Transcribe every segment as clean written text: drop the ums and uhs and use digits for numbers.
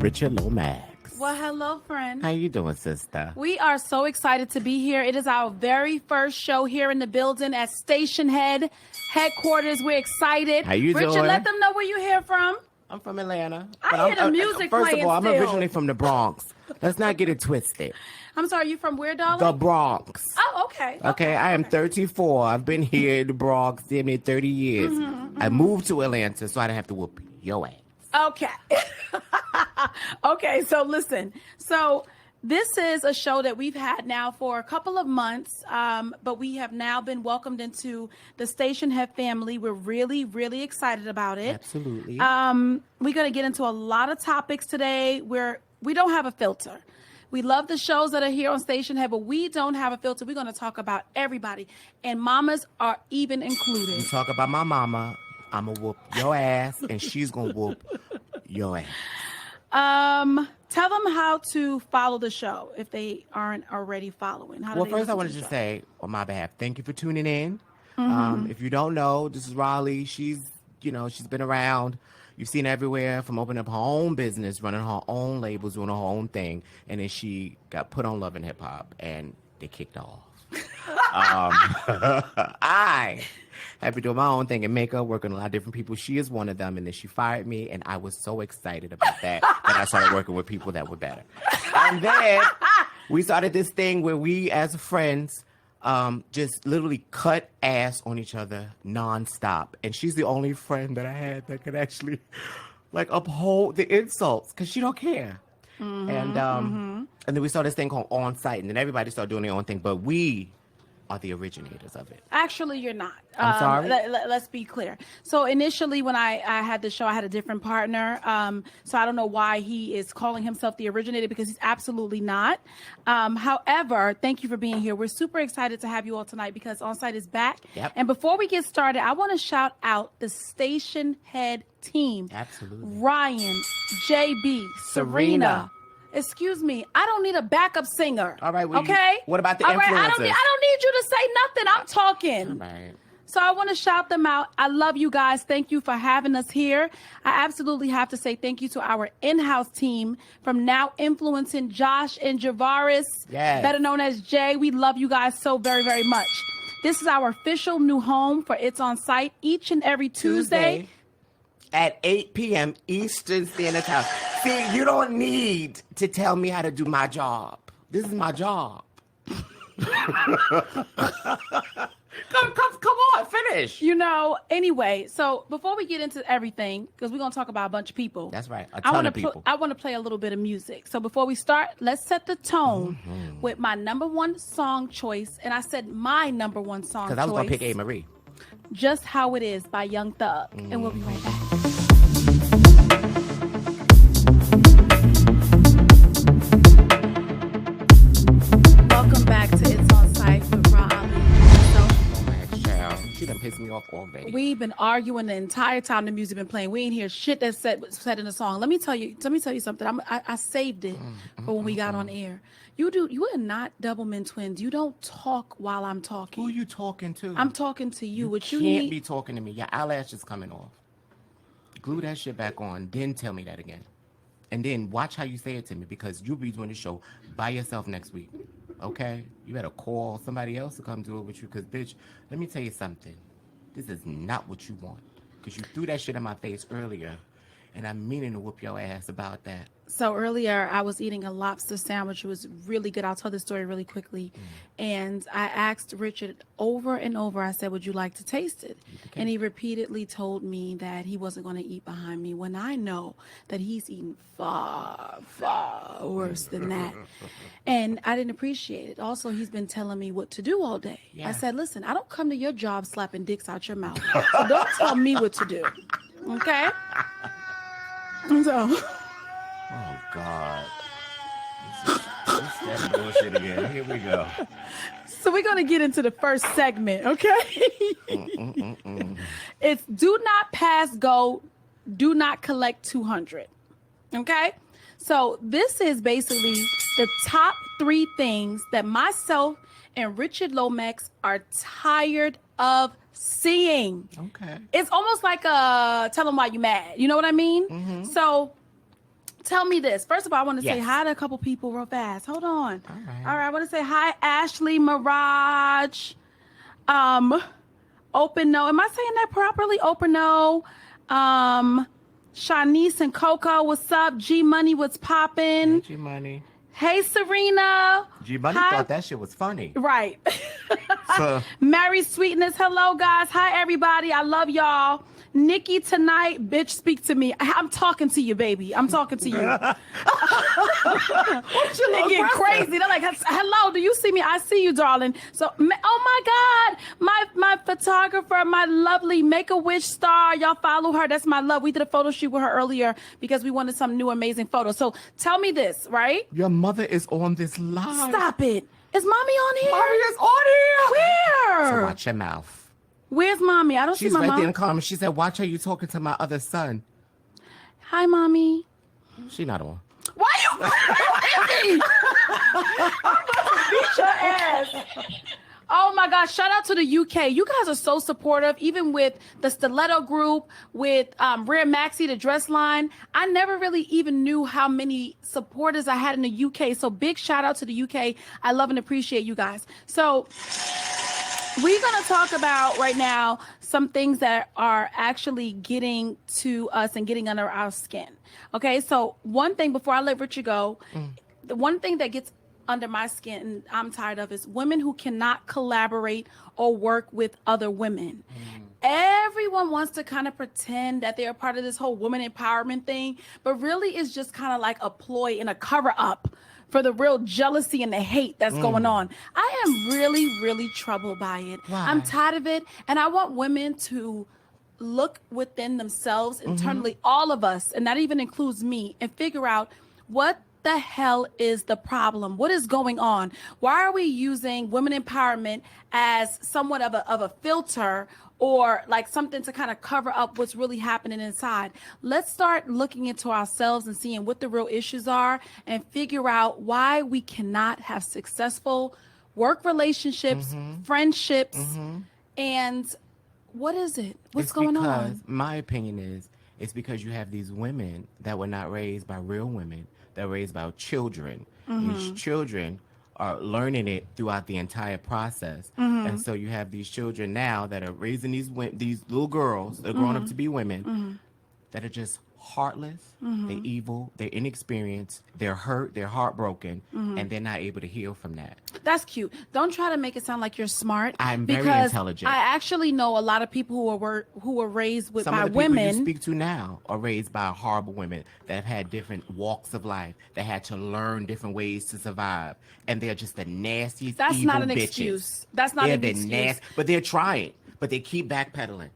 Richard Lomax. Well, hello, friend. How you doing, sister? We are so excited to be here. It is our very first show here in the building at Station Headquarters. We're excited. How you Richard, doing? let them know where you're here from. I'm from Atlanta. I hear the music First playing of all, I'm still. originally from the Bronx. Let's not get it twisted. I'm sorry, you from where, darling? The Bronx. Oh, okay. Okay, I am 34. I've been here in the Bronx damn near 30 years. I moved to Atlanta so I didn't have to whoop your ass. Okay. Okay, so listen. So this is a show that we've had now for a couple of months, but we have now been welcomed into the Station Head family. We're really, really excited about it. Absolutely. We're going to get into a lot of topics today where we don't have a filter. We love the shows that are here on Station Head, but we don't have a filter. We're going to talk about everybody, and mamas are even included. You talk about my mama, I'm going to whoop your ass, and she's going to whoop your ass. Tell them how to follow the show if they aren't already following. How do Well, they first listen I want to to the just show? say on my behalf, thank you for tuning in. If you don't know, this is Raleigh. She's been around. You've seen her everywhere from opening up her own business, running her own labels, doing her own thing. And then she got put on Love and Hip Hop and they kicked her off. I have been doing my own thing in makeup, working with a lot of different people. She is one of them, and then she fired me, and I was so excited about that that I started working with people that were better. And then we started this thing where we, as friends, just literally cut ass on each other nonstop. And she's the only friend that I had that could actually, uphold the insults, because she don't care. And then we started this thing called Onsite, and then everybody started doing their own thing, but we are the originators of it. Actually, you're not. I'm sorry? Let's be clear. So initially when I had the show, I had a different partner. So I don't know why he is calling himself the originator, because he's absolutely not. However, thank you for being here. We're super excited to have you all tonight because Onsite is back. Yep. And before we get started, I want to shout out the Station Head team. Absolutely. Ryan, JB, Serena. Excuse me, I don't need a backup singer. All right, well, okay. what about the All right, I don't influencers? need you to say nothing. I'm talking. All right. So I want to shout them out. I love you guys. Thank you for having us here. I absolutely have to say thank you to our in-house team from Now Influencing, Josh and Javaris, Yes. better known as Jay. We love you guys so very, very much. This is our official new home for It's On Site each and every Tuesday. At 8 p.m. Eastern Standard Time. See, you don't need to tell me how to do my job. This is my job. Come on, finish. Anyway, so before we get into everything, because we're going to talk about a bunch of people. That's right, a ton of people. I want to play a little bit of music. So before we start, let's set the tone with my number one song choice. And I said my number one song choice. Because I was going to pick A. Marie. Just How It Is by Young Thug. And we'll be right back. Welcome back to It's On Site with Rah and Child, she done pissed me off already. We've been arguing the entire time the music been playing. We ain't hear shit that's said in the song. Let me tell you something. I saved it for when we got on air. You are not Doublemint twins. You don't talk while I'm talking. Who are you talking to? I'm talking to you. What you can't need? be talking to me. Your eyelash is coming off. Glue that shit back on. Then tell me that again. And then watch how you say it to me, because you'll be doing the show by yourself next week. Okay? You better call somebody else to come do it with you, because, bitch, let me tell you something. This is not what you want. Because you threw that shit in my face earlier, and I'm meaning to whoop your ass about that. So earlier, I was eating a lobster sandwich. It was really good. I'll tell the story really quickly. And I asked Richard over and over, I said, would you like to taste it? And he repeatedly told me that he wasn't going to eat behind me, when I know that he's eaten far, far worse than that. And I didn't appreciate it. Also, he's been telling me what to do all day. Yeah. I said, listen, I don't come to your job slapping dicks out your mouth. So don't tell me what to do. Okay? So... Oh, God. This that bullshit again. Here we go. So we're going to get into the first segment, okay? It's do not pass go, do not collect 200, okay? So this is basically the top 3 things that myself and Richard Lomax are tired of seeing. Okay. It's almost like a tell them why you mad. You know what I mean? So Tell me this. First of all, I want to say Yes. hi to a couple people real fast. Hold on. All right. All right. I want to say hi, Ashley Mirage. Open No. Am I saying that properly? Open No. Shanice and Coco, what's up? G Money, what's poppin'? G Money. Hey, Serena. G Money Hi. thought that shit was funny. Right. So, Mary Sweetness, hello guys. Hi everybody. I love y'all. Nikki tonight, bitch, speak to me. I'm talking to you, baby. I'm talking to you. They get crazy. They're like, hello, do you see me? I see you, darling. So, oh my God, my photographer, my lovely Make-A-Wish star. Y'all follow her. That's my love. We did a photo shoot with her earlier because we wanted some new amazing photos. So tell me this, right? your mother is on this live. Stop it. Is mommy on here? Mommy is on here. Where? So watch your mouth. Where's mommy? I don't She's see my right mom. there in the comments. She said, watch her, you talking to my other son. Hi, mommy. She not on. Why you crazy? I'm about to beat your ass. Oh my gosh, shout out to the UK. You guys are so supportive, even with the Stiletto group, with Rare Maxi, the dress line. I never really even knew how many supporters I had in the UK. So big shout out to the UK. I love and appreciate you guys. So we're going to talk about right now some things that are actually getting to us and getting under our skin. Okay, so one thing before I let Richard go, the one thing that gets under my skin and I'm tired of is women who cannot collaborate or work with other women. Everyone wants to kind of pretend that they're part of this whole woman empowerment thing, but really it's just kind of like a ploy and a cover up for the real jealousy and the hate that's going on. I am really, really troubled by it. Why? I'm tired of it. And I want women to look within themselves internally, all of us, and that even includes me, and figure out what the hell is the problem? What is going on? Why are we using women empowerment as somewhat of a filter or like something to kind of cover up what's really happening inside? Let's start looking into ourselves and seeing what the real issues are and figure out why we cannot have successful work relationships, friendships, and what is it? What's going on? My opinion is, it's because you have these women that were not raised by real women. They're raised by children. These children are learning it throughout the entire process. And so you have these children now that are raising these little girls that are growing up to be women that are just heartless, they're evil, they're inexperienced, they're hurt, they're heartbroken, and they're not able to heal from that. That's cute. Don't try to make it sound like you're smart. I'm very because intelligent. I actually know a lot of people who were raised Some by of the people women. you speak to now are raised by horrible women that have had different walks of life, that had to learn different ways to survive, and they're just the nastiest, That's evil not an bitches. excuse. That's not an excuse. But they're trying, but they keep backpedaling.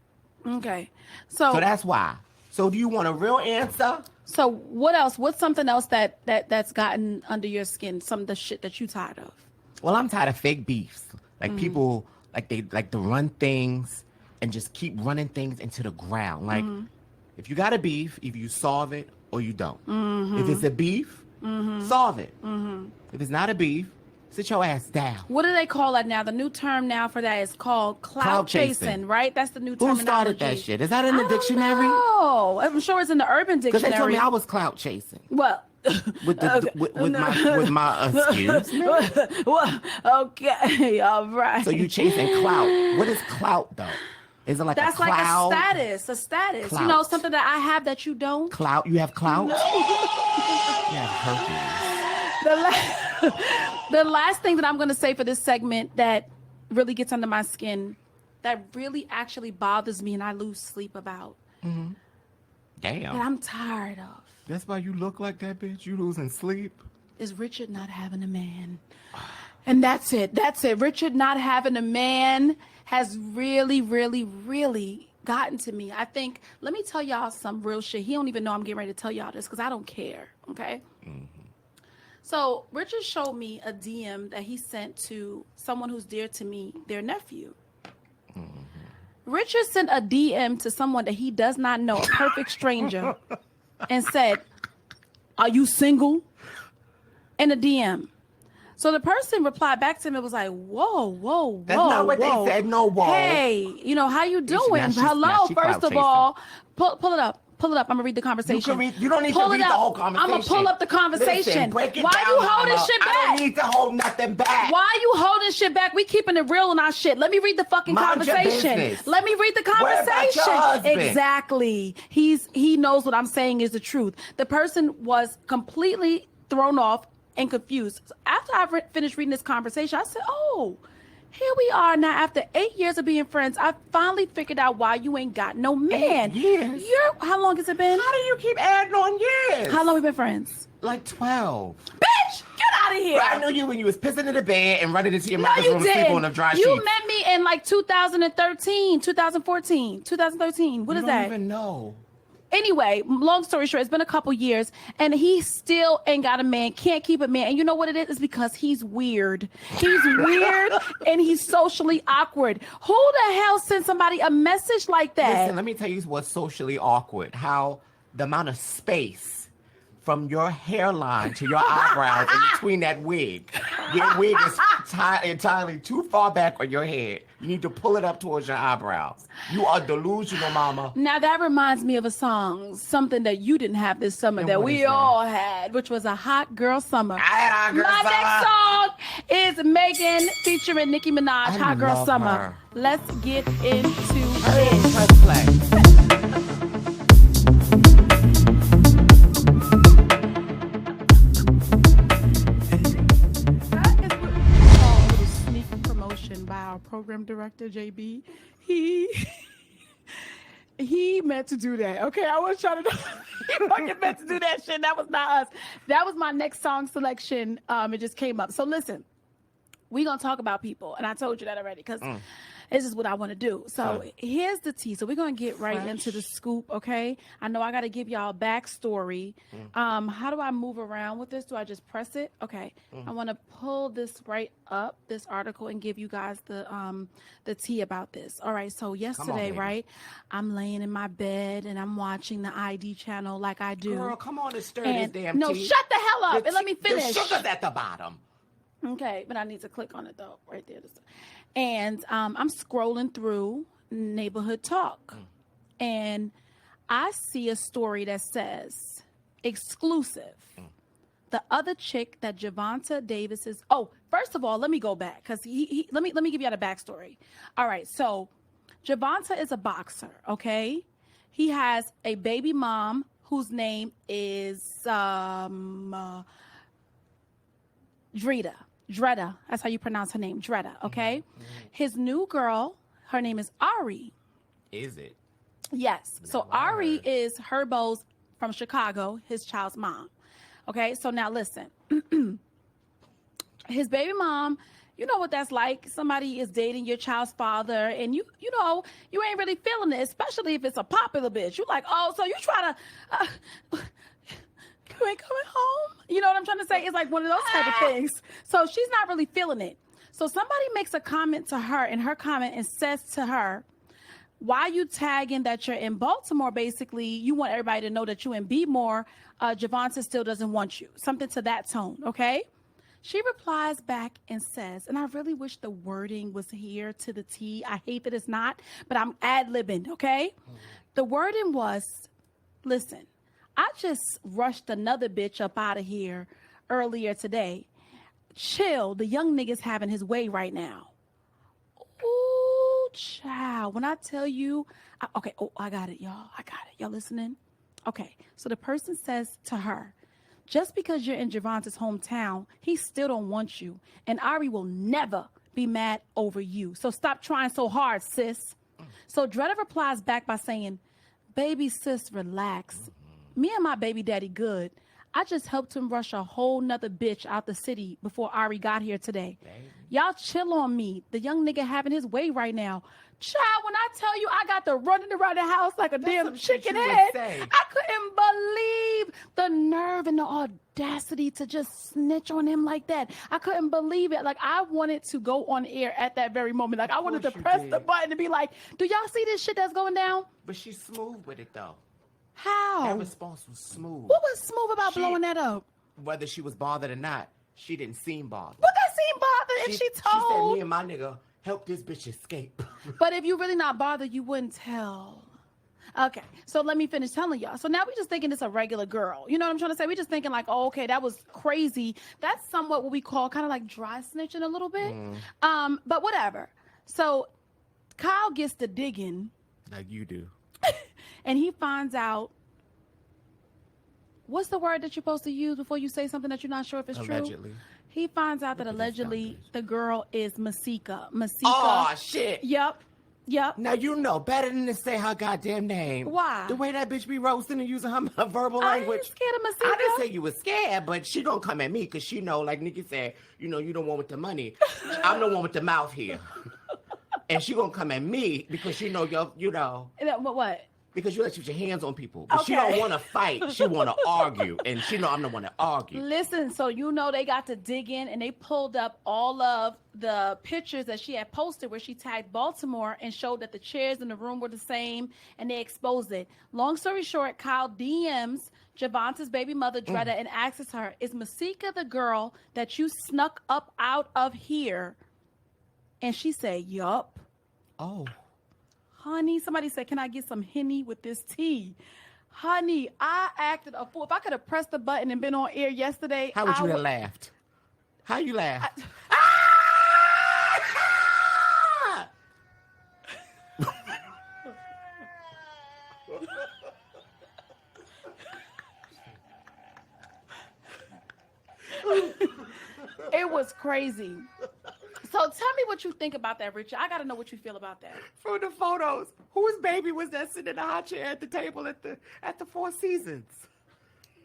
Okay. So that's why. So do you want a real answer? So what else? What's something else that's gotten under your skin? Some of the shit that you tired of? Well, I'm tired of fake beefs. Like people, like they like to run things and just keep running things into the ground. Like if you got a beef, either you solve it or you don't. If it's a beef, solve it. If it's not a beef, sit your ass down. What do they call that now? The new term now for that is called clout chasing, right? That's the new Who terminology. started that shit? Is that in the dictionary? Oh, I'm sure it's in the Urban Because Dictionary. they told me I was clout chasing. Well, With my excuse. well, okay, all right. So you chasing clout. What is clout though? Is it like That's a cloud? like a status. Clout. You know, something that I have that you don't. Clout? You have clout? You have herpes. The last thing that I'm going to say for this segment that really gets under my skin, that really actually bothers me and I lose sleep about, Damn. that I'm tired of, That's why you look like that, bitch. You losing sleep. is Richard not having a man. And that's it. That's it. Richard not having a man has really, really, really gotten to me. I think, let me tell y'all some real shit. He don't even know I'm getting ready to tell y'all this because I don't care. Okay. So Richard showed me a DM that he sent to someone who's dear to me, their nephew. Richard sent a DM to someone that he does not know, a perfect stranger, and said, "Are you single?" In a DM. So the person replied back to him and was like, whoa. That's not what they said. No, whoa. Hey, how you doing? now she's Hello, clout first of chasing. all, pull it up. Pull it up. I'm gonna read the conversation. You don't need to read the whole conversation. I'm gonna pull up the conversation. Listen, break it Why down, you holding mama. shit back? I don't need to hold nothing back. Why you holding shit back? We keeping it real on our shit. Let me read the fucking Mind your conversation. business. Let me read the What about your conversation. husband? Exactly. He knows what I'm saying is the truth. The person was completely thrown off and confused. So after I finished reading this conversation, I said, "Oh, here we are now. After 8 years of being friends, I finally figured out why you ain't got no man." 8 years? How long has it been? How do you keep adding on years? How long we been friends? Like 12. Bitch, get out of here. I knew you when you was pissing in the bed and running into your No, mother's you room and sleeping didn't. on the dry You sheets. met me in like 2013, 2014, 2013. What is I that? don't even know. Anyway, long story short, it's been a couple years and he still ain't got a man, can't keep a man. And you know what it is? It's because he's weird. He's weird and he's socially awkward. Who the hell sent somebody a message like that? Listen, let me tell you what's socially awkward. How the amount of space from your hairline to your eyebrows in between that wig. Your wig is entirely too far back on your head. You need to pull it up towards your eyebrows. You are delusional, mama. Now that reminds me of a song, something that you didn't have this summer And that what we is that? all had, which was a hot girl summer. I had Hot Girl My next song is Megan featuring Nicki Minaj, I Hot Girl love Summer. her. Let's get into Hey, it. press play. That is what we call a little sneak promotion by our program director, JB. He meant to do that. Okay, I was trying to he fucking meant to do that shit. That was not us. That was my next song selection. It just came up. So listen, we're gonna talk about people, and I told you that already because this is what I want to do. So here's the tea. So we're gonna get right into the scoop. Okay, I know I got to give y'all a backstory. How do I move around with this? Do I just press it? Okay, I want to pull this right up, this article, and give you guys the tea about this. All right. So yesterday, baby. right, I'm laying in my bed and I'm watching the ID channel like I do. Girl, come on and stir And- this damn no, tea. shut the hell up and let me finish. The sugar's at the bottom. Okay, but I need to click on it though, right there. And I'm scrolling through Neighborhood Talk, and I see a story that says exclusive. The other chick that Javonta Davis is. Oh, first of all, let me go back because let me give you the backstory. All right, so Javonta is a boxer. Okay, he has a baby mom whose name is Dreda. That's how you pronounce her name, Dreda. Okay, his new girl, her name is Ari. Is it? Yes. So Ari is Herbo's from Chicago, his child's mom. Okay, so now listen. His baby mom, you know what that's like. Somebody is dating your child's father, and you know, you ain't really feeling it, especially if it's a popular bitch. You like, oh, so you try to, you ain't coming home? You know what I'm trying to say? It's like one of those type of things. So she's not really feeling it. So somebody makes a comment to her, and her comment and says to her, why you tagging that you're in Baltimore? Basically, you want everybody to know that you in B-more. Javonta still doesn't want you. Something to that tone, okay? She replies back and says, and I really wish the wording was here to the T. I hate that it's not, but I'm ad-libbing, okay? The wording was, listen, I just rushed another bitch up out of here earlier today. Chill, the young nigga's having his way right now. Ooh, child. When I tell you, I got it, y'all. I got it. Y'all listening? Okay, so the person says to her, just because you're in Javonta's hometown, he still don't want you. And Ari will never be mad over you. So stop trying so hard, sis. So Dreda replies back by saying, baby sis, relax. Me and my baby daddy good. I just helped him rush a whole nother bitch out the city before Ari got here today. Y'all chill on me. The young nigga having his way right now. Child, when I tell you I got to running around the house like a damn chicken head, I couldn't believe the nerve and the audacity to just snitch on him like that. I couldn't believe it. Like, I wanted to go on air at that very moment. Like, I wanted to press the button and be like, do y'all see this shit that's going down? But she's smooth with it, though. How? That response was smooth. What was smooth about blowing that up? Whether she was bothered or not, she didn't seem bothered. But that seemed bothered, and she told. She said, me and my nigga helped this bitch escape. But if you really not bothered, you wouldn't tell. Okay, so let me finish telling y'all. So now we just thinking it's a regular girl. You know what I'm trying to say? We just thinking like, oh, okay, that was crazy. That's somewhat what we call kind of like dry snitching a little bit. But whatever. So Kyle gets to digging. Like you do. And he finds out, what's the word that you're supposed to use before you say something that you're not sure if it's Allegedly. true? He finds out that allegedly the girl is Masika. Oh, shit. Yep. Now you know better than to say her goddamn name. Why? The way that bitch be roasting and using her verbal I language. ain't scared of Masika. I didn't say you was scared, but she gonna come at me because she know, like Nikki said, you know, you the one with the money. I'm the one with the mouth here. And she gonna come at me because she know What? because you let you put your hands on people. But she Okay. don't want to fight. She want to argue. And she know I'm the one that argue. Listen, so you know they got to dig in and they pulled up all of the pictures that she had posted where she tagged Baltimore and showed that the chairs in the room were the same and they exposed it. Long story short, Kyle DMs Javanta's baby mother, Dretta, and asks her, is Masika the girl that you snuck up out of here? And she said, yup. Oh. Honey, somebody said, can I get some Henny with this tea? Honey, I acted a fool. If I could have pressed the button and been on air yesterday, How would you have laughed? How you laugh? It was crazy. So tell me what you think about that, Richard. I got to know what you feel about that. From the photos, whose baby was that sitting in the hot chair at the table at the Four Seasons?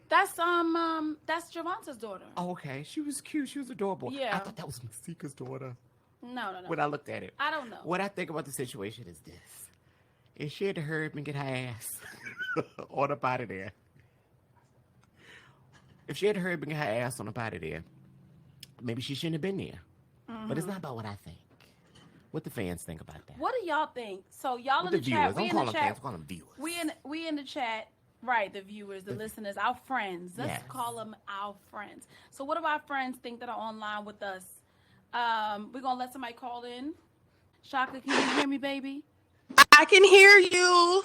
That's Javanta's daughter. Oh, okay. She was cute. She was adorable. Yeah. I thought that was Masika's daughter. No. When I looked at it. I don't know. What I think about the situation is this. If she had to hurry up and get her ass on up out of there. If she had to hurry up and get her ass on up out of there, maybe she shouldn't have been there. But it's not about what I think. What the fans think about that. What do y'all think? So y'all What in the chat. viewers. Don't call them fans. Call them viewers. We in the chat. Right, the viewers, the listeners, our friends. Let's Yes. call them our friends. So what do our friends think that are online with us? We're going to let somebody call in. Shaka, can you hear me, baby? I can hear you.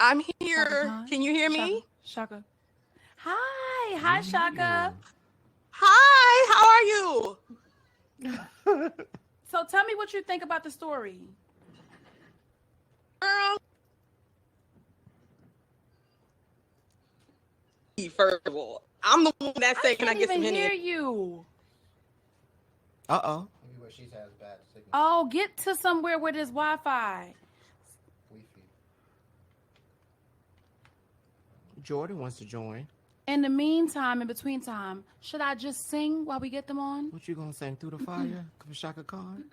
I'm here. Shaka, Can you hear me? Shaka. Hi. Hi, Shaka. Hi, how are you? So tell me what you think about the story. Girl. First of all, I'm the one that said, can I get some even hear Henny? you. Uh-oh. Maybe where she has bad signal. Oh, get to somewhere where there's Wi-Fi. Wi-Fi. Jordan wants to join. In the meantime, in between time, should I just sing while we get them on? What you gonna sing? Through the fire? For Shaka Khan?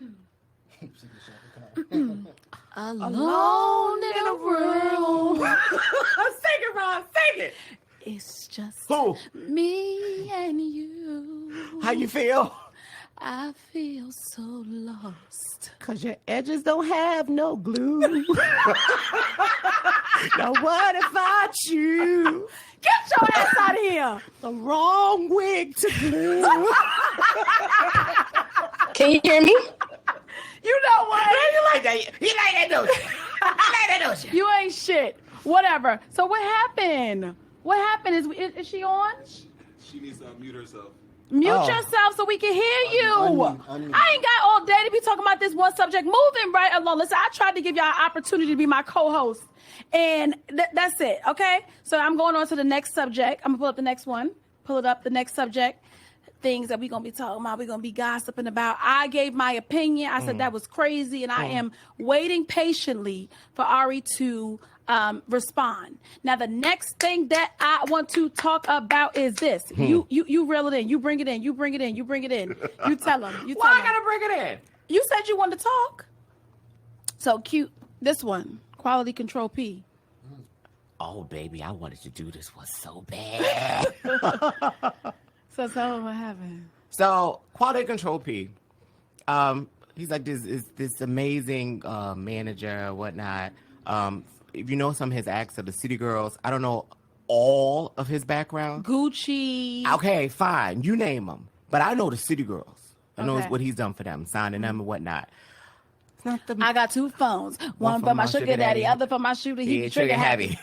Alone in a room. Sing it, Ron. Sing it. It's just Who? me and you. How you feel? I feel so lost. Cause your edges don't have no glue. Now what if I choose Get your ass out of here. the wrong wig to glue? Can you hear me? You know what? You like that? You like that, don't you? You like that, don't you? You ain't shit. Whatever. So what happened? What happened? Is she on? She needs to unmute herself. Mute Oh. yourself so we can hear you. Unmute. I ain't got all day to be talking about this one subject. Moving right along. Listen, I tried to give y'all an opportunity to be my co-host. And that's it, okay? So I'm going on to the next subject. I'm going to pull up the next one. Pull it up, the next subject. Things that we're going to be talking about. We're going to be gossiping about. I gave my opinion. I said that was crazy. And I am waiting patiently for Ari to respond. Now, the next thing that I want to talk about is this. You reel it in. You bring it in. You bring it in. You bring it in. You tell them. You tell Why I them. gotta bring it in? You said you wanted to talk. So cute. This one. Quality Control P. Oh, baby, I wanted to do this one so bad. So tell them what happened. So, Quality Control P, he's like this amazing manager or whatnot. If you know some of his acts of the City Girls, I don't know all of his background. Gucci. Okay, fine, you name them. But I know the City Girls. I know Okay. what he's done for them, signing them and whatnot. It's not the. I got 2 phones. One for my sugar daddy, other for my shooter. He He trigger heavy.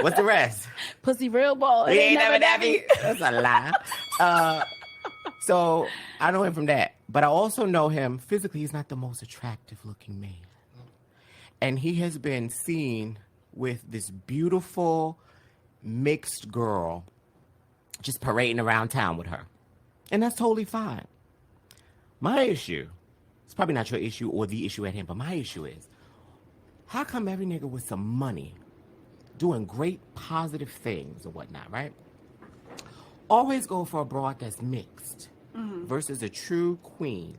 What's the rest? Pussy real ball. He ain't never nappy. That's a lie. So I know him from that, but I also know him physically. He's not the most attractive looking man, and he has been seen with this beautiful mixed girl just parading around town with her, and that's totally fine. My issue, it's probably not your issue or the issue at hand, but my issue is, how come every nigga with some money doing great positive things or whatnot, right? Always go for a broad that's mixed versus a true queen.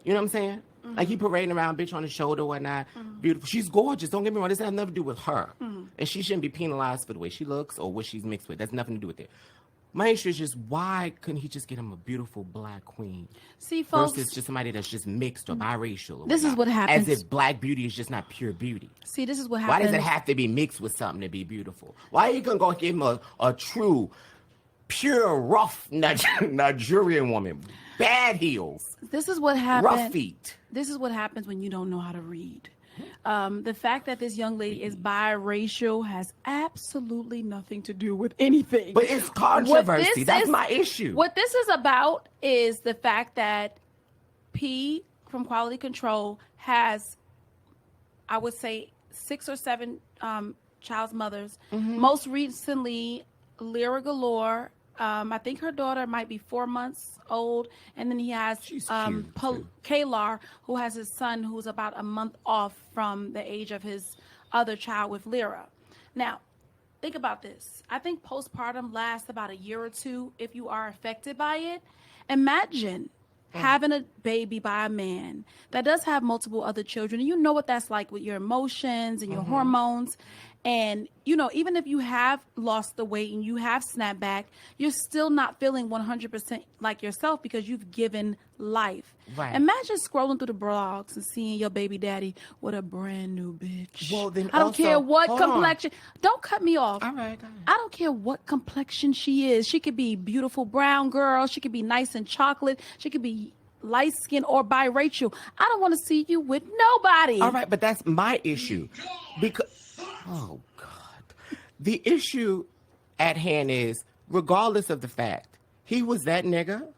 You know what I'm saying? Like he parading around, bitch on his shoulder, whatnot. Beautiful. She's gorgeous. Don't get me wrong. This has nothing to do with her. And she shouldn't be penalized for the way she looks or what she's mixed with. That's nothing to do with it. My issue is just, why couldn't he just get him a beautiful black queen? See, folks, versus just somebody that's just mixed or biracial. Or this is whatnot. what happens. As if black beauty is just not pure beauty. See, this is what Why happens. does it have to be mixed with something to be beautiful? Why are you going to go give him a true, pure, rough Nigerian woman? Bad heels. This is what happens. Rough feet. This is what happens when you don't know how to read. The fact that this young lady is biracial has absolutely nothing to do with anything. But it's controversy. That's my issue. What this is about is the fact that P from Quality Control has, I would say, 6 or 7 child's mothers. Most recently, Lyra Galore. I think her daughter might be 4 months old, and then he has Kalar, who has his son who's about a month off from the age of his other child with Lyra. Now, think about this. I think postpartum lasts about a year or 2 if you are affected by it. Imagine having a baby by a man that does have multiple other children. And you know what that's like with your emotions and your hormones. And, you know, even if you have lost the weight and you have snapped back, you're still not feeling 100% like yourself because you've given life. Right. Imagine scrolling through the blogs and seeing your baby daddy with a brand new bitch. Well, then I don't also- care what hold on. complexion. Don't cut me off. All right, go ahead. I don't care what complexion she is. She could be beautiful brown girl. She could be nice and chocolate. She could be light skin or biracial. I don't want to see you with nobody. All right, but that's my issue. Because, oh, God. The issue at hand is, regardless of the fact, he was that nigga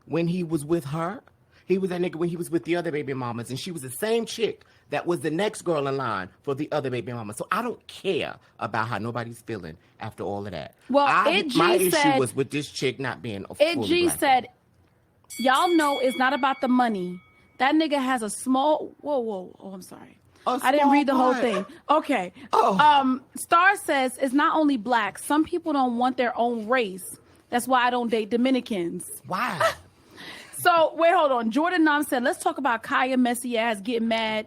when he was with her. He was that nigga when he was with the other baby mamas. And she was the same chick that was the next girl in line for the other baby mama. So I don't care about how nobody's feeling after all of that. Well, my issue was with this chick not being a fully G black said, y'all know it's not about the money. That nigga has a small, whoa, oh, I'm sorry. I didn't read the whole thing. Okay. Oh. Star says it's not only black. Some people don't want their own race. That's why I don't date Dominicans. Why? So, wait, hold on. Jordan Nam said, let's talk about Kaya messy ass getting mad.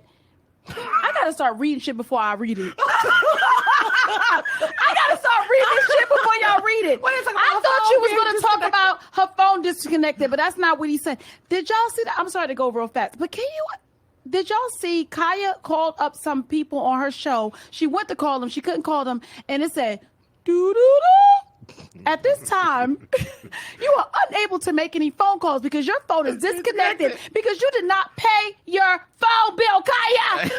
I got to start reading shit before I read it. I got to start reading this shit before y'all read it. I thought you was going to talk about her phone disconnected, but that's not what he said. Did y'all see that? I'm sorry to go real fast, but did y'all see Kaya called up some people on her show? She went to call them. She couldn't call them. And it said, doo-doo-doo. At this time, you are unable to make any phone calls because your phone is disconnected because you did not pay your phone bill, Kaya.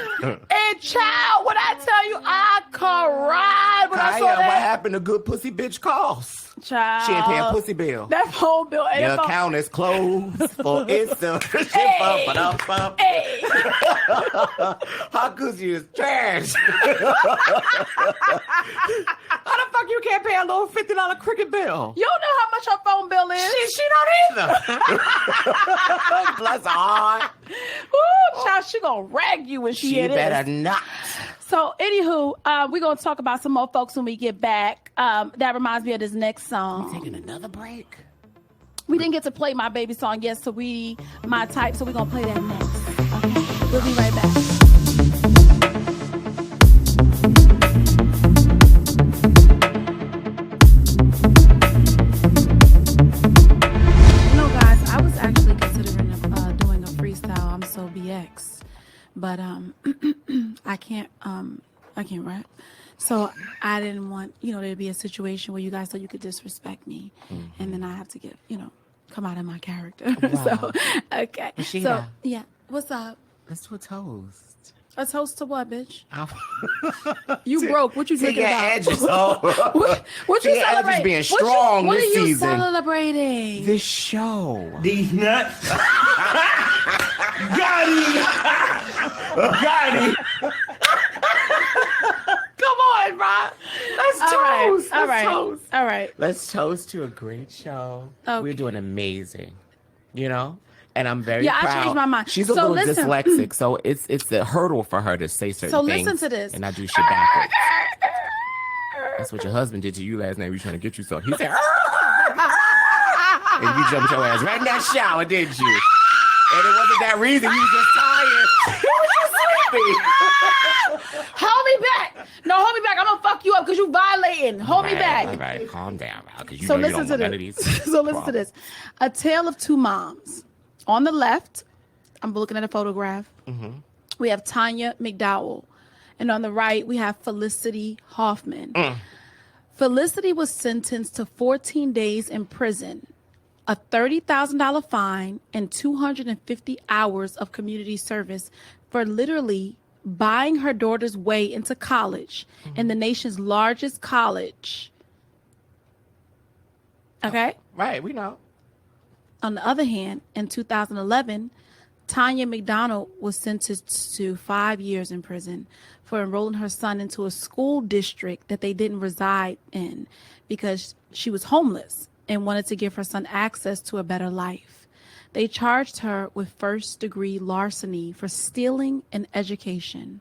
And child, when I tell you, I cried when I saw Kaya, that. what happened to good pussy bitch costs? Child, She ain't paying a pussy bill. that phone bill. And Your the phone- account is closed for instant. Hey. Hey. Her pussy is trash. How the fuck you can't pay a little $50 cricket bill? You don't know how much her phone bill is. She don't either. Bless her heart. Ooh, child, she gonna rag you when she She hear this. better not. So, anywho, we're going to talk about some more folks when we get back. That reminds me of this next song. Taking another break. We didn't get to play my baby song yet, so my type, so we're going to play that next. Okay, we'll be right back. You know, guys, I was actually considering doing a freestyle. I'm so BX. But I can't rap. So I didn't want, there to be a situation where you guys thought you could disrespect me. And then I have to come out of my character. Wow. So, okay. Rashida. So, yeah. What's up? Let's do a toast. A toast to what, bitch? I'll- You broke. What you to drinking your about? edges. Oh. What To you your edges celebrating? being strong what this are you season. celebrating? This show. These nuts. Got him. Got him. Come on, Rah. Let's All right, toast. all Let's right, toast. all right. Let's toast to a great show. Okay. We're doing amazing, you know? And I'm very Yeah, I proud. changed my mind. She's a So little listen. dyslexic, so it's a hurdle for her to say certain So things. listen to this. And I do shit backwards. That's what your husband did to you last night. We trying to get you so. He said, and you jumped your ass right in that shower, didn't you? And it wasn't that reason. You was just tired. You was just sleepy. Hold me back. No, hold me back. I'm gonna fuck you up because you violating. Hold me back. All right, calm down, because you So know you listen don't to want none of this. these. So listen to this. A tale of two moms. On the left, I'm looking at a photograph. We have Tanya McDowell. And on the right, we have Felicity Hoffman. Felicity was sentenced to 14 days in prison, a $30,000 fine, and 250 hours of community service for literally buying her daughter's way into college in the nation's largest college. Okay? Right, we know. On the other hand, in 2011, Tanya McDonald was sentenced to 5 years in prison for enrolling her son into a school district that they didn't reside in because she was homeless and wanted to give her son access to a better life. They charged her with first-degree larceny for stealing an education.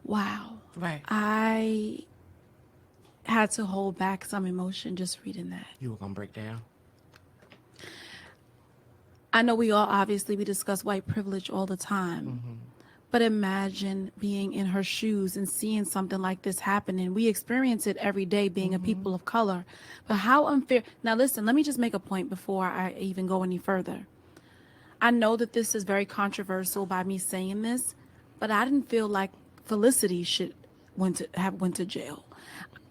Wow. Right. I had to hold back some emotion just reading that. You were going to break down? I know we discuss white privilege all the time, but imagine being in her shoes and seeing something like this happening. We experience it every day being a people of color, but how unfair. Now listen, let me just make a point before I even go any further. I know that this is very controversial by me saying this, but I didn't feel like Felicity should went to jail.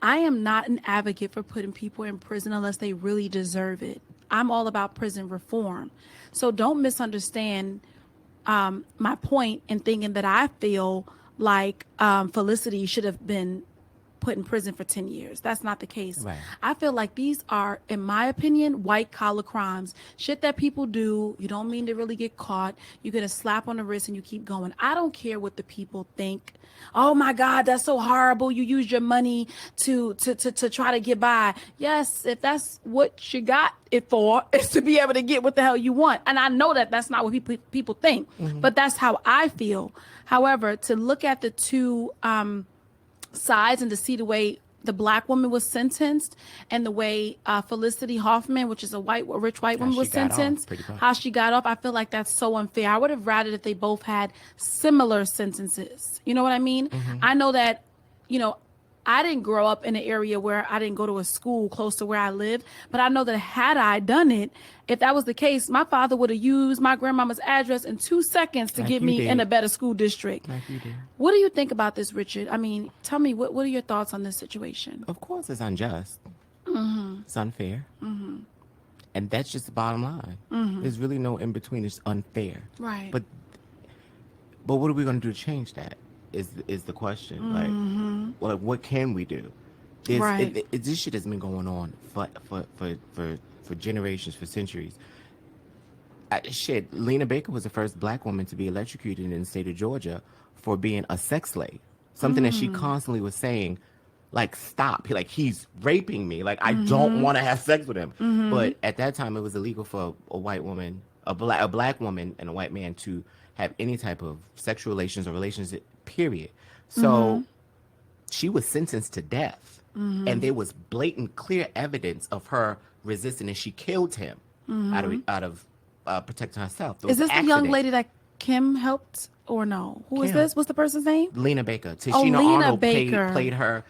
I am not an advocate for putting people in prison unless they really deserve it. I'm all about prison reform. So don't misunderstand my point in thinking that I feel like Felicity should have been put in prison for 10 years. That's not the case. Right. I feel like these are, in my opinion, white collar crimes. Shit that people do. You don't mean to really get caught. You get a slap on the wrist and you keep going. I don't care what the people think. Oh my God, that's so horrible. You used your money to try to get by. Yes, if that's what you got it for, is to be able to get what the hell you want. And I know that that's not what people think, but that's how I feel. However, to look at the two sides and to see the way the black woman was sentenced and the way Felicity Hoffman, which is a rich white woman, was sentenced, how she got off, I feel like that's so unfair. I would have rather that they both had similar sentences. You know what I mean? I know that, I didn't grow up in an area where I didn't go to a school close to where I live, but I know that had I done it, if that was the case, my father would have used my grandmama's address in 2 seconds to get me in a better school district. Like you did. What do you think about this, Richard? I mean, tell me, what are your thoughts on this situation? Of course it's unjust. It's unfair. And that's just the bottom line. There's really no in between. It's unfair. Right. But what are we going to do to change that is the question. Like what can we do? Right. This shit has been going on for generations, for centuries. Lena Baker was the first black woman to be electrocuted in the state of Georgia for being a sex slave. Something that she constantly was saying, like, stop. He's raping me. Like, I don't want to have sex with him. But at that time, it was illegal for a white woman, a black woman and a white man to have any type of sexual relations or relations, period. So she was sentenced to death. And there was blatant, clear evidence of her resisting, and she killed him out of protecting herself. Is this the young lady that Kim helped or no? Who is Kim. this? What's the person's name? Lena Baker. Lena Tashina Arnold Baker. played her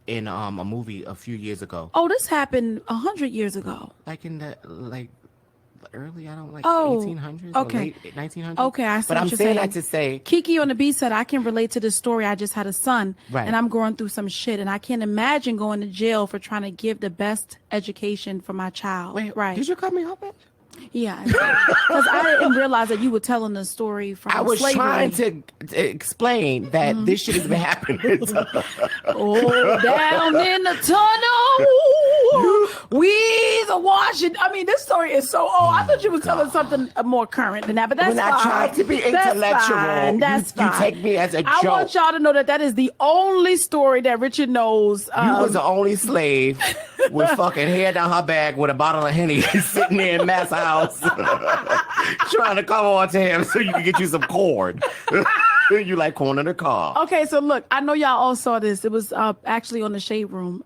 in a movie a few years ago. Oh, this happened 100 years ago. Like in the early, 1800s okay. or late 1900s. Okay, I see But what I'm you're saying saying. that to say, Kiki on the beat said, I can relate to this story. I just had a son Right. and I'm going through some shit and I can't imagine going to jail for trying to give the best education for my child. wait, right. did you cut me off, bitch? Yeah, because I didn't realize that you were telling the story from I was slavery. trying to explain that this shit has been happening. Oh, down in the tunnel, we the Washington. I mean, this story is so old. I thought you were telling something more current than that, but that's When fine. I tried to be intellectual, That's fine. you take me as a I joke. want y'all to know that that is the only story that Richard knows. You was the only slave with fucking hair down her back with a bottle of Henny sitting there in Matt's house trying to come on to him so you can get you some corn. You like corn in the car. Okay, so look, I know y'all all saw this. It was actually on the Shade Room.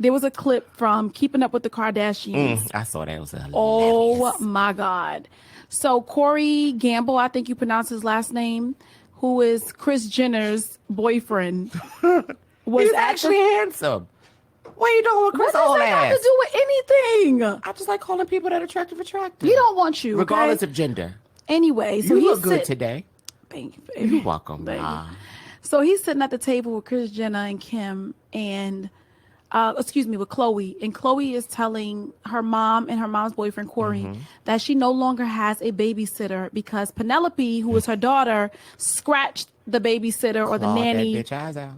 There was a clip from Keeping Up with the Kardashians. I saw that. It was hilarious. Oh my God. So Corey Gamble, I think you pronounce his last name, who is Kris Jenner's boyfriend, was He's actually handsome. What are you doing with Chris What does that have ass? to do with anything? I just like calling people that attractive. He don't want you, regardless okay? of gender. Anyway, so You he's look good today. Thank you, baby. You're welcome. Thank you. Ah. So he's sitting at the table with Kris Jenner and Kim and with Chloe. And Chloe is telling her mom and her mom's boyfriend, Corey, that she no longer has a babysitter because Penelope, who is her daughter, scratched the babysitter or the Clawed nanny that bitch eyes out.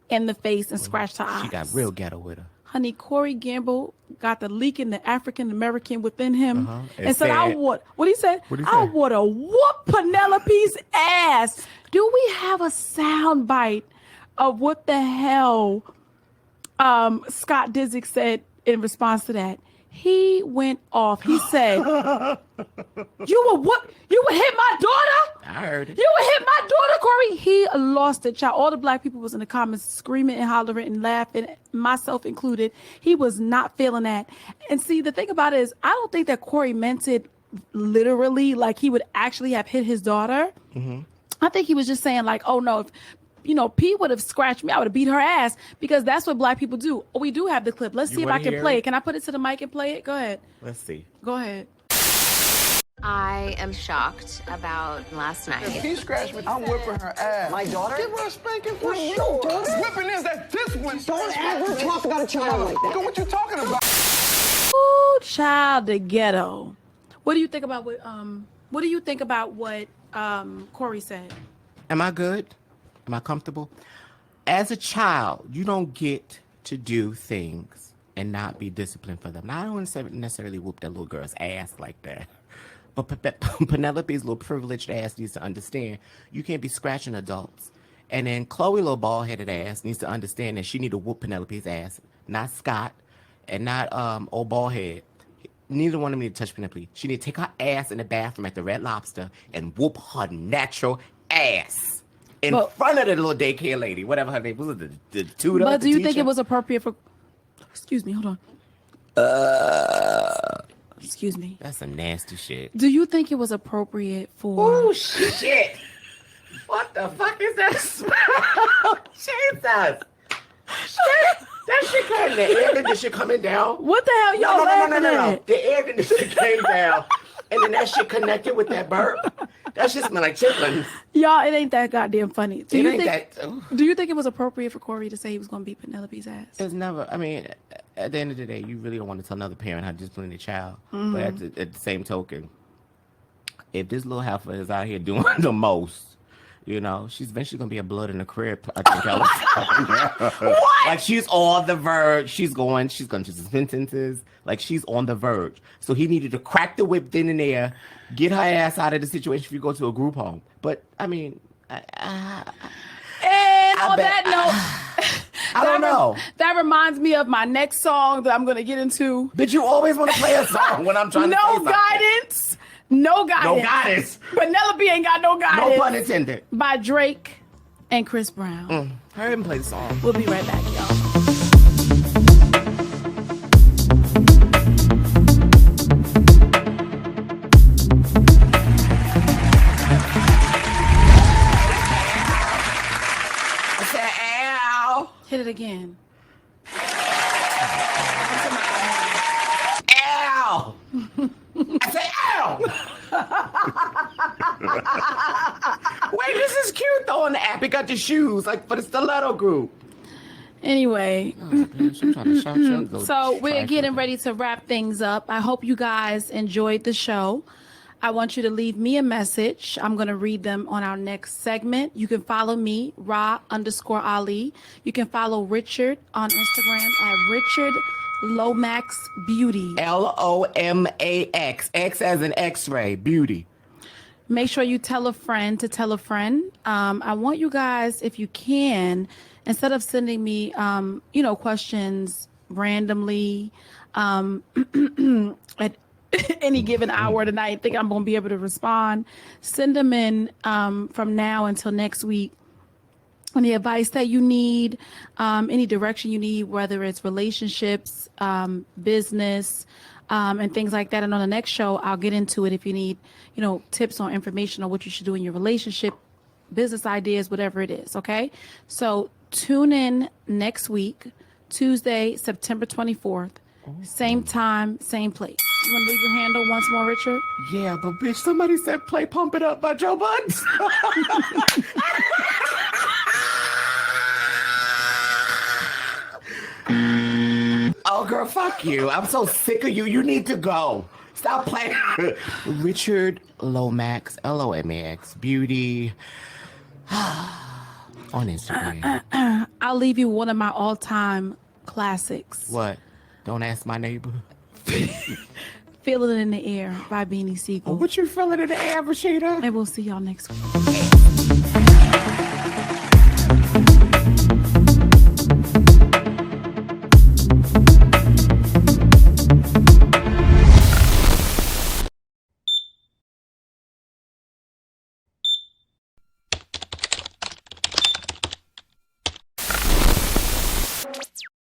in the face and scratched her eyes. She got real ghetto with her. Honey, Corey Gamble got the leak in the African American within him, And and said, "I said- would." What he said? What'd he I say? would have whooped Penelope's ass. Do we have a sound bite of what the hell Scott Disick said in response to that? He went off. He said, "You would what? You would hit my daughter? I heard it. You would hit my daughter, Corey." He lost it, child. All the black people was in the comments screaming and hollering and laughing, myself included. He was not feeling that. And see, the thing about it is, I don't think that Corey meant it literally, like he would actually have hit his daughter. I think he was just saying like, oh no, if P would have scratched me, I would have beat her ass, because that's what black people do. Oh, we do have the clip. Let's You see if wanna I can hear play it? it. Can I put it to the mic and play it? Go ahead. Let's see. Go ahead. I am shocked about last night. He scratched me. I'm whipping her ass. My daughter? Give her a spanking for sure. Whipping is that discipline. Don't ever talk about a child like that. Look what you talking about. Ooh, child, the ghetto. What do you think about what Corey said? Am I good? Am I comfortable? As a child, you don't get to do things and not be disciplined for them. Now, I don't necessarily whoop that little girl's ass like that. But Penelope's little privileged ass needs to understand you can't be scratching adults. And then Chloe, little bald-headed ass, needs to understand that she need to whoop Penelope's ass, not Scott, and not old bald-head. Neither one of them need to touch Penelope. She need to take her ass in the bathroom at the Red Lobster and whoop her natural ass in front of the little daycare lady, whatever her name was, the tutor. But the do you teacher. think it was appropriate for? Excuse me, hold on. Excuse me. That's some nasty shit. Do you think it was appropriate for? Oh shit! What the fuck is that smell? Jesus! Shit! That shit came. The air conditioner coming down. What the hell y'all laughing at? The air conditioner came down, and then that shit connected with that burp. That shit smell like chitlins. Y'all, it ain't that goddamn funny. Do It you ain't think? that. Do you think it was appropriate for Corey to say he was going to beat Penelope's ass? It's never. I mean, at the end of the day, you really don't want to tell another parent how to discipline their child. But at the same token, if this little heifer is out here doing the most, she's eventually gonna be a blood in the crib. I think California. What? Like she's on the verge. She's going to sentences. Like she's on the verge. So he needed to crack the whip then and there, get her ass out of the situation if you go to a group home. But I mean, And on that note, I don't know. That reminds me of my next song that I'm going to get into. But you always want to play a song when I'm trying to say No something. guidance. No guidance. No guidance. Penelope ain't got no guidance. No pun intended. By Drake and Chris Brown. Hurry and play the song. We'll be right back, y'all. I said, ow. Hit it again. Ow. I said, ow. Wait, this is cute though on the app. It got the shoes, like for the stiletto group. Anyway, Oh, bitch, I'm trying to shout your little so we're trifling. getting ready to wrap things up. I hope you guys enjoyed the show. I want you to leave me a message. I'm going to read them on our next segment. You can follow me, Rah_Ali. You can follow Richard on Instagram at Richard Lomax Beauty. Lomax. X as an X-ray. Beauty. Make sure you tell a friend to tell a friend. I want you guys, if you can, instead of sending me, questions randomly at any given hour tonight, think I'm going to be able to respond, send them in from now until next week. Any advice that you need, any direction you need, whether it's relationships, business, and things like that. And on the next show, I'll get into it if you need, tips or information on what you should do in your relationship, business ideas, whatever it is. Okay. So tune in next week, Tuesday, September 24th, same time, same place. You want to leave your handle once more, Richard? Yeah, but bitch, somebody said play Pump It Up by Joe Budden. Oh, girl, fuck you. I'm so sick of you. You need to go. Stop playing. Richard Lomax, Lomax, Beauty. On Instagram. I'll leave you one of my all-time classics. What? Don't ask my neighbor. Feel It in the Air by Beanie Siegel. What you feeling in the air, Rashida? And we'll see y'all next week.